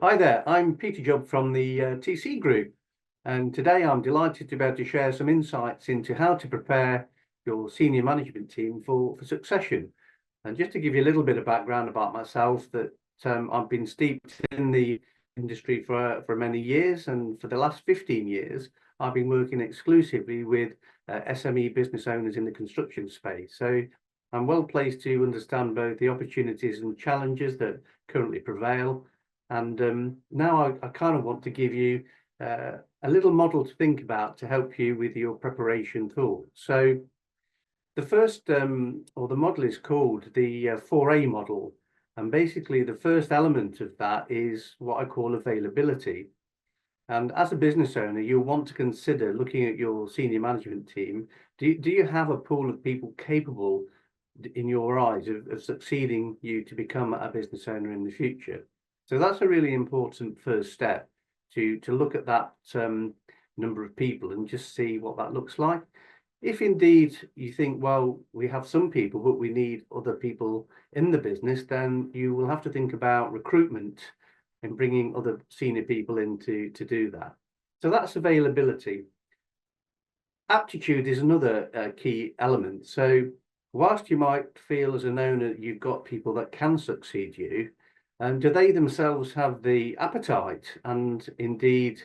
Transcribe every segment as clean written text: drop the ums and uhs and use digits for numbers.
Hi there, I'm Peter Job from the TC Group, and today I'm delighted to be able to share some insights into how to prepare your senior management team for succession. And just to give you a little bit of background about myself, that I've been steeped in the industry for many years, and for the last 15 years, I've been working exclusively with SME business owners in the construction space. So I'm well placed to understand both the opportunities and challenges that currently prevail. And now I kind of want to give you a little model to think about to help you with your preparation thoughts. So the first, or the model is called the 4A model. And basically the first element of that is what I call availability. And as a business owner, you'll want to consider looking at your senior management team. Do you have a pool of people capable, in your eyes, of succeeding you to become a business owner in the future? So that's a really important first step to look at that number of people and just see what that looks like. If indeed you think, well, we have some people, but we need other people in the business, then you will have to think about recruitment and bringing other senior people in to do that. So that's availability. Aptitude is another key element. So whilst you might feel as an owner that you've got people that can succeed you, do they themselves have the appetite and indeed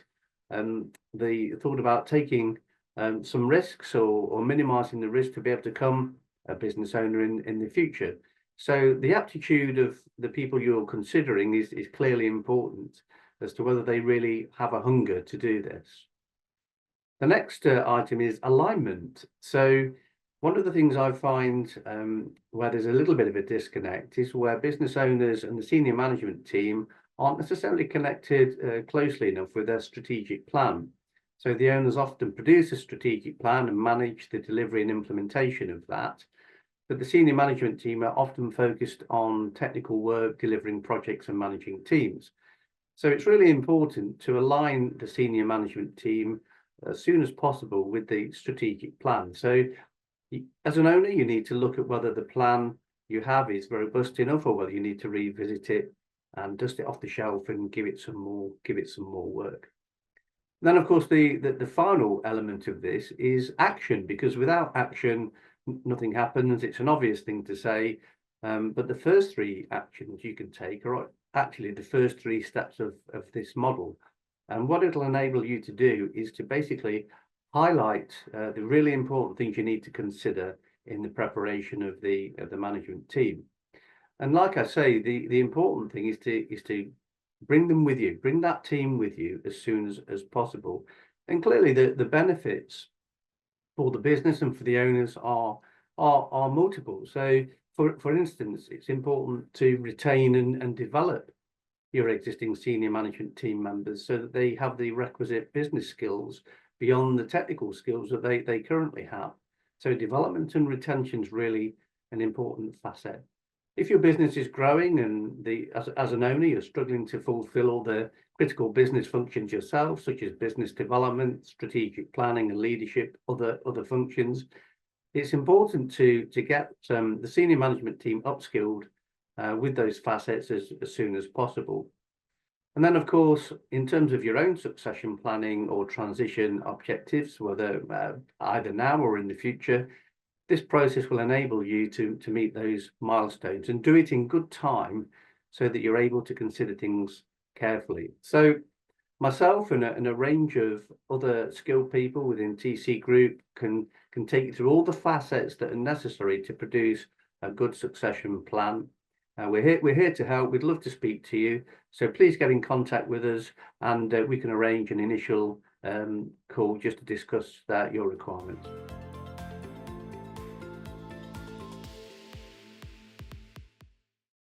the thought about taking some risks or minimizing the risk to be able to become a business owner in the future? So the aptitude of the people you're considering is clearly important as to whether they really have a hunger to do this. The next item is alignment. So one of the things I find where there's a little bit of a disconnect is where business owners and the senior management team aren't necessarily connected closely enough with their strategic plan. So the owners often produce a strategic plan and manage the delivery and implementation of that. But the senior management team are often focused on technical work, delivering projects and managing teams. So it's really important to align the senior management team as soon as possible with the strategic plan. So as an owner, you need to look at whether the plan you have is robust enough or whether you need to revisit it and dust it off the shelf and give it some more work. Then, of course, the final element of this is action, because without action, nothing happens. It's an obvious thing to say, but the first three actions you can take are actually the first three steps of this model. And what it'll enable you to do is to basically highlight the really important things you need to consider in the preparation of the management team. And like I say, the important thing is to bring them with you, bring that team with you as soon as possible. And clearly the benefits for the business and for the owners are multiple. So for instance, it's important to retain and develop your existing senior management team members so that they have the requisite business skills beyond the technical skills that they currently have. So development and retention is really an important facet. If your business is growing and as an owner, you're struggling to fulfill all the critical business functions yourself, such as business development, strategic planning and leadership, other functions, it's important to get the senior management team upskilled with those facets as soon as possible. And then, of course, in terms of your own succession planning or transition objectives, whether either now or in the future, this process will enable you to meet those milestones and do it in good time so that you're able to consider things carefully. So myself and a range of other skilled people within TC Group can take you through all the facets that are necessary to produce a good succession plan. We're here to help. We'd love to speak to you. So please get in contact with us and we can arrange an initial call just to discuss your requirements.